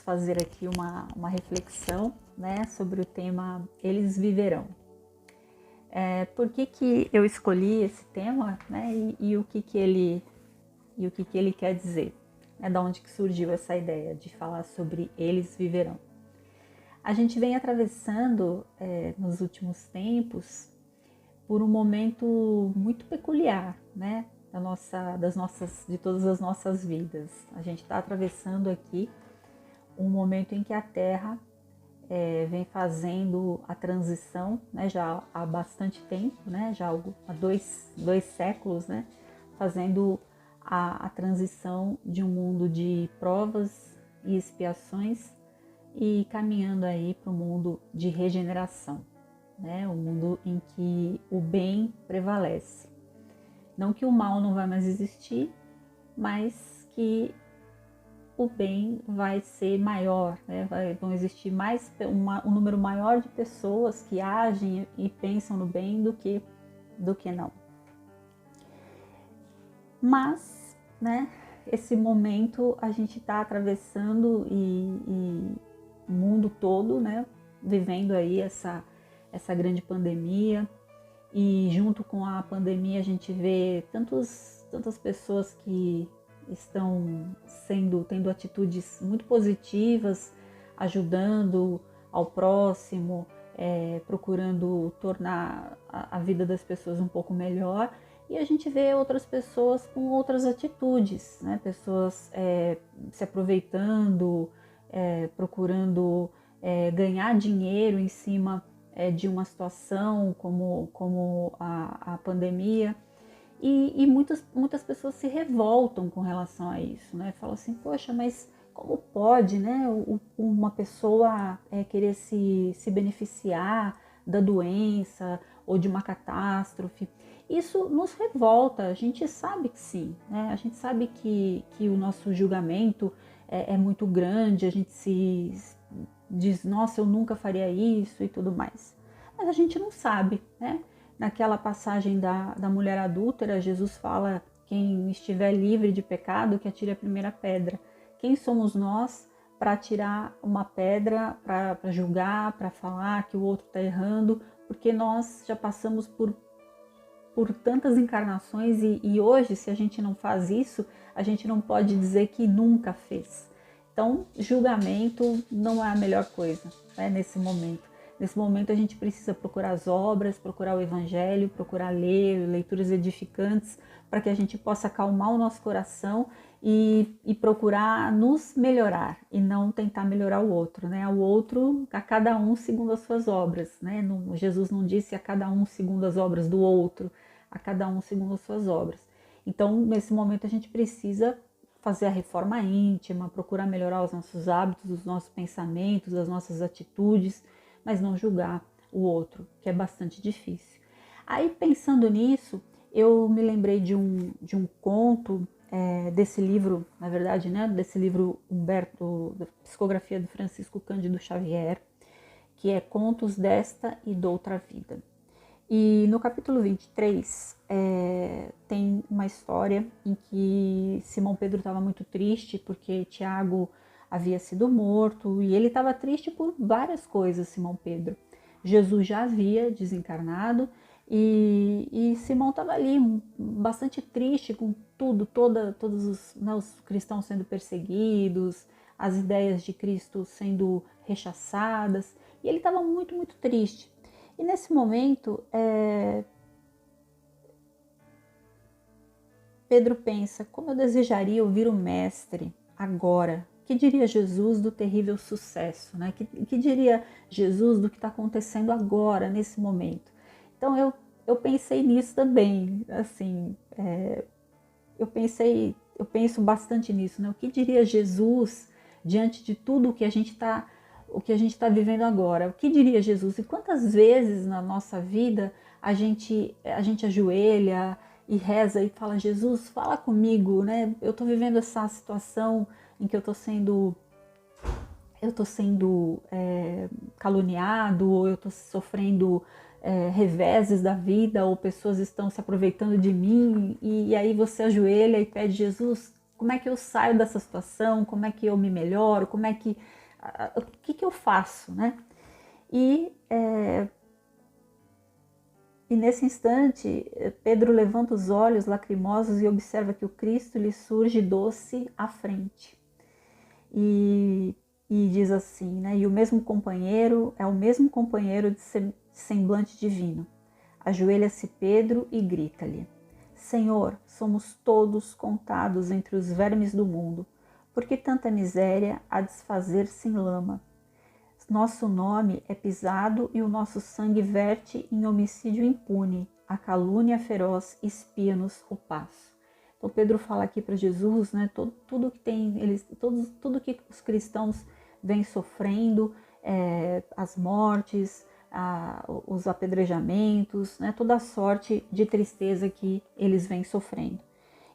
fazer aqui uma reflexão, né, sobre o tema Eles Viverão. Por que eu escolhi esse tema, né, e o que ele quer dizer? Da onde que surgiu essa ideia de falar sobre Eles Viverão? A gente vem atravessando nos últimos tempos por um momento muito peculiar, né, de todas as nossas vidas. A gente está atravessando aqui um momento em que a Terra vem fazendo a transição, né, já há bastante tempo, né, já há dois séculos, né, fazendo a transição de um mundo de provas e expiações e caminhando aí para o mundo de regeneração, né, um mundo em que o bem prevalece. Não que o mal não vai mais existir, mas que o bem vai ser maior, né? Vão existir um número maior de pessoas que agem e pensam no bem do que não. Mas, né, esse momento a gente está atravessando e o mundo todo, né, vivendo aí essa grande pandemia, e junto com a pandemia a gente vê tantas pessoas que estão tendo atitudes muito positivas, ajudando ao próximo, procurando tornar a vida das pessoas um pouco melhor, e a gente vê outras pessoas com outras atitudes, né? Pessoas se aproveitando, procurando ganhar dinheiro em cima de uma situação como a pandemia. E muitas pessoas se revoltam com relação a isso, né? Falam assim, poxa, mas como pode, né, uma pessoa querer se beneficiar da doença ou de uma catástrofe? Isso nos revolta, a gente sabe que sim, né? A gente sabe que o nosso julgamento é muito grande, a gente se diz, nossa, eu nunca faria isso e tudo mais. Mas a gente não sabe, né? Naquela passagem da mulher adúltera, Jesus fala, quem estiver livre de pecado, que atire a primeira pedra. Quem somos nós para tirar uma pedra, para julgar, para falar que o outro está errando? Porque nós já passamos por tantas encarnações e hoje, se a gente não faz isso, a gente não pode dizer que nunca fez. Então, julgamento não é a melhor coisa, né, nesse momento. Nesse momento a gente precisa procurar as obras, procurar o evangelho, procurar ler, leituras edificantes, para que a gente possa acalmar o nosso coração e procurar nos melhorar e não tentar melhorar o outro, né? O outro, a cada um segundo as suas obras, né? Jesus não disse a cada um segundo as obras do outro, a cada um segundo as suas obras. Então, nesse momento a gente precisa fazer a reforma íntima, procurar melhorar os nossos hábitos, os nossos pensamentos, as nossas atitudes, mas não julgar o outro, que é bastante difícil. Aí, pensando nisso, eu me lembrei de um conto desse livro, na verdade, né, desse livro Humberto, da psicografia do Francisco Cândido Xavier, que é Contos desta e d'Outra Vida. E no capítulo 23 tem uma história em que Simão Pedro estava muito triste porque Tiago havia sido morto, e ele estava triste por várias coisas, Simão Pedro. Jesus já havia desencarnado e Simão estava ali bastante triste com tudo, todos os cristãos sendo perseguidos, as ideias de Cristo sendo rechaçadas, e ele estava muito, muito triste. E nesse momento, Pedro pensa, como eu desejaria ouvir o Mestre agora. Que diria Jesus do terrível sucesso, né? Que diria Jesus do que está acontecendo agora, nesse momento? Então eu pensei nisso também, assim, eu penso bastante nisso, né? O que diria Jesus diante de tudo o que a gente está vivendo agora? O que diria Jesus? E quantas vezes na nossa vida a gente ajoelha e reza e fala, Jesus, fala comigo, né? Eu estou vivendo essa situação em que eu estou sendo caluniado, ou eu estou sofrendo reveses da vida, ou pessoas estão se aproveitando de mim, e aí você ajoelha e pede, Jesus, como é que eu saio dessa situação, como é que eu me melhoro, como é que, O que eu faço, né? E nesse instante, Pedro levanta os olhos lacrimosos e observa que o Cristo lhe surge doce à frente. E diz assim, né? E o mesmo companheiro é o mesmo companheiro de semblante divino. Ajoelha-se Pedro e grita-lhe: Senhor, somos todos contados entre os vermes do mundo, porque tanta miséria a desfazer-se em lama. Nosso nome é pisado e o nosso sangue verte em homicídio impune. A calúnia feroz espia-nos o passo. Então Pedro fala aqui para Jesus, né? Tudo que tem tudo que os cristãos vêm sofrendo, as mortes, os apedrejamentos, né? Toda a sorte de tristeza que eles vêm sofrendo.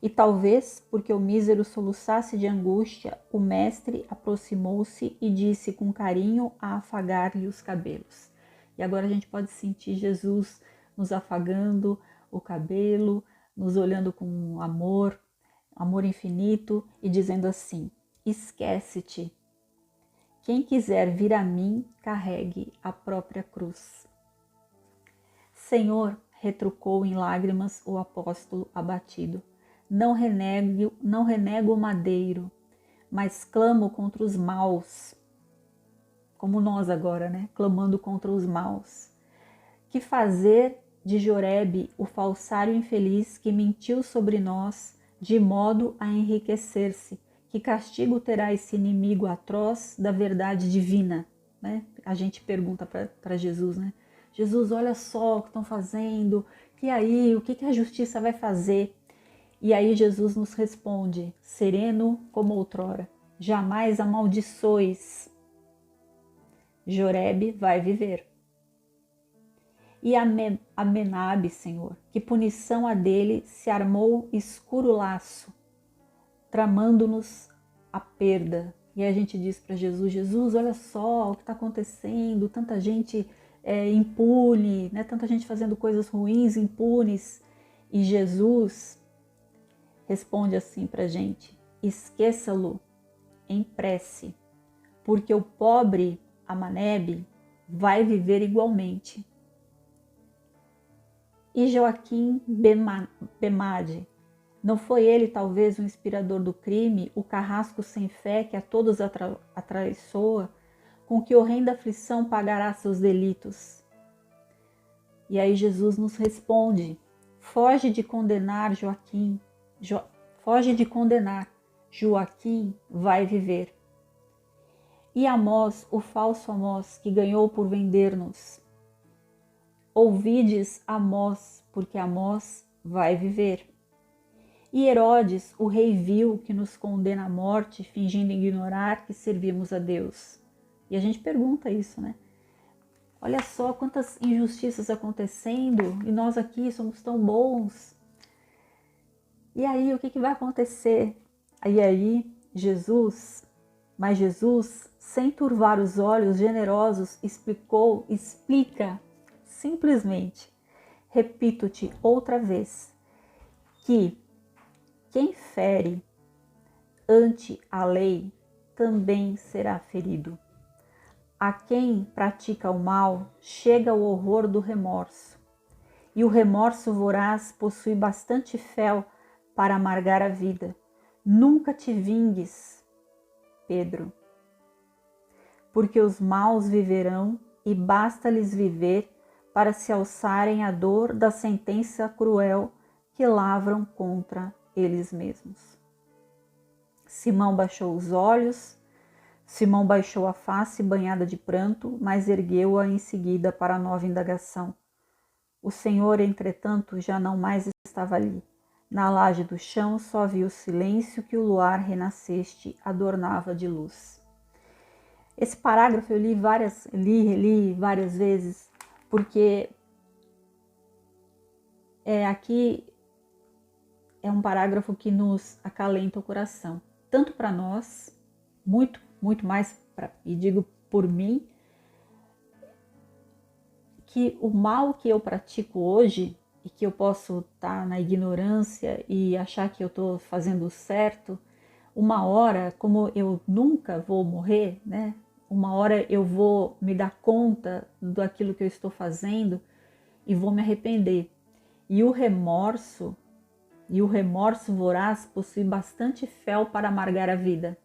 E talvez, porque o mísero soluçasse de angústia, o mestre aproximou-se e disse com carinho a afagar-lhe os cabelos. E agora a gente pode sentir Jesus nos afagando o cabelo, nos olhando com amor infinito e dizendo assim: esquece-te. Quem quiser vir a mim, carregue a própria cruz. Senhor, retrucou em lágrimas o apóstolo abatido, não renego o madeiro, mas clamo contra os maus, como nós agora, né? Clamando contra os maus. Que fazer de Jorebe o falsário infeliz que mentiu sobre nós, de modo a enriquecer-se? Que castigo terá esse inimigo atroz da verdade divina? Né? A gente pergunta para Jesus, né? Jesus, olha só o que estão fazendo, e aí, o que a justiça vai fazer? E aí Jesus nos responde, sereno como outrora: jamais amaldiçoes, Jorebe vai viver. E Amenabe, Senhor, que punição a dele se armou escuro laço, tramando-nos a perda. E aí a gente diz para Jesus, Jesus, olha só o que está acontecendo, tanta gente impune, né? Tanta gente fazendo coisas ruins, impunes. E Jesus responde assim para a gente: esqueça-lo em prece, porque o pobre Amanebe vai viver igualmente. E Joaquim Bemade, não foi ele talvez o inspirador do crime, o carrasco sem fé que a todos atraiçoa, com que horrenda aflição pagará seus delitos? E aí Jesus nos responde: foge de condenar Joaquim, foge de condenar, Joaquim vai viver. E Amós, o falso Amós, que ganhou por vender-nos, ouvides Amós, porque Amós vai viver. E Herodes, o rei vil, que nos condena à morte, fingindo ignorar que servimos a Deus. E a gente pergunta isso, né? Olha só quantas injustiças acontecendo e nós aqui somos tão bons. E aí, o que vai acontecer? E aí, mas Jesus, sem turvar os olhos generosos, explica simplesmente, repito-te outra vez, que quem fere ante a lei também será ferido. A quem pratica o mal chega o horror do remorso, e o remorso voraz possui bastante fel para amargar a vida. Nunca te vingues, Pedro, porque os maus viverão e basta-lhes viver para se alçarem à dor da sentença cruel que lavram contra eles mesmos. Simão baixou os olhos, Simão baixou a face banhada de pranto, mas ergueu-a em seguida para a nova indagação. O Senhor, entretanto, já não mais estava ali. Na laje do chão só havia o silêncio que o luar renasceste adornava de luz. Esse parágrafo eu li reli várias vezes, porque aqui é um parágrafo que nos acalenta o coração, tanto para nós, muito mais, e digo por mim, que o mal que eu pratico hoje, e que eu posso estar na ignorância e achar que eu estou fazendo certo, uma hora, como eu nunca vou morrer, né? uma hora eu vou me dar conta daquilo que eu estou fazendo e vou me arrepender. E o remorso voraz possui bastante fel para amargar a vida.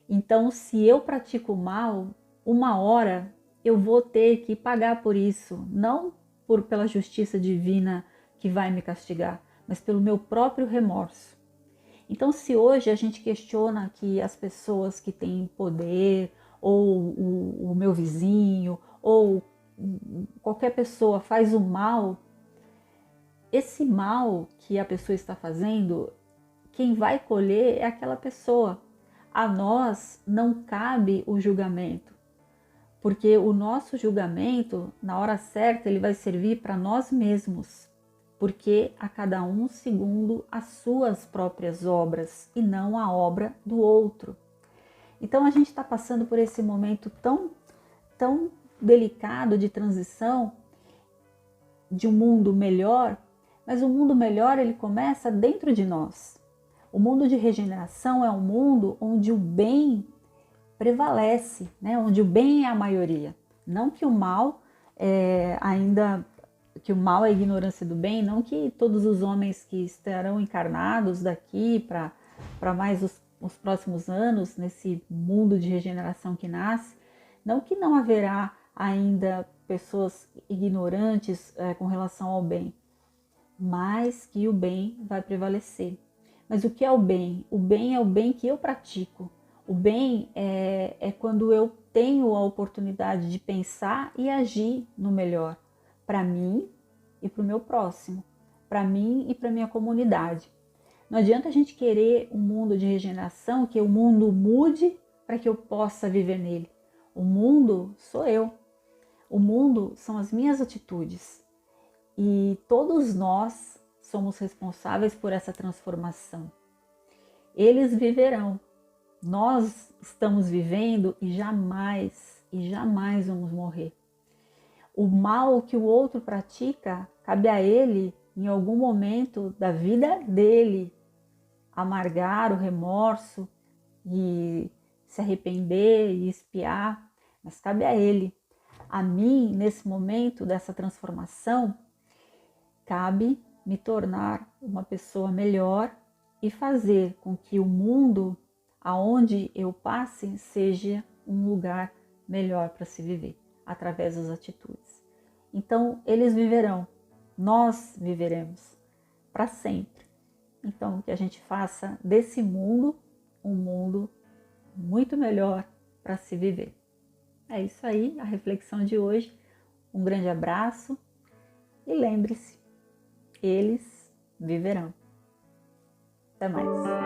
Então, se eu pratico o mal, uma hora eu vou ter que pagar por isso, não pela justiça divina que vai me castigar, mas pelo meu próprio remorso. Então, se hoje a gente questiona que as pessoas que têm poder, ou o meu vizinho, ou qualquer pessoa faz o mal, esse mal que a pessoa está fazendo, quem vai colher é aquela pessoa. A nós não cabe o julgamento, porque o nosso julgamento, na hora certa, ele vai servir para nós mesmos, porque a cada um segundo as suas próprias obras e não a obra do outro. Então a gente está passando por esse momento tão delicado de transição de um mundo melhor, mas o mundo melhor ele começa dentro de nós. O mundo de regeneração é um mundo onde o bem prevalece, né? Onde o bem é a maioria. Não que o mal que o mal é a ignorância do bem, não que todos os homens que estarão encarnados daqui para mais os próximos anos, nesse mundo de regeneração que nasce, não que não haverá ainda pessoas ignorantes com relação ao bem, mas que o bem vai prevalecer. Mas o que é o bem? O bem é o bem que eu pratico. O bem é quando eu tenho a oportunidade de pensar e agir no melhor, para mim e para o meu próximo, para mim e para a minha comunidade. Não adianta a gente querer um mundo de regeneração, que o mundo mude para que eu possa viver nele. O mundo sou eu. O mundo são as minhas atitudes. E todos nós somos responsáveis por essa transformação. Eles viverão. Nós estamos vivendo e jamais vamos morrer. O mal que o outro pratica, cabe a ele, em algum momento da vida dele, amargar o remorso e se arrepender e expiar, mas cabe a ele. A mim, nesse momento dessa transformação, cabe me tornar uma pessoa melhor e fazer com que o mundo aonde eu passe seja um lugar melhor para se viver, através das atitudes. Então, eles viverão, nós viveremos para sempre. Então, que a gente faça desse mundo um mundo muito melhor para se viver. É isso aí, a reflexão de hoje. Um grande abraço e lembre-se, eles viverão. Até mais.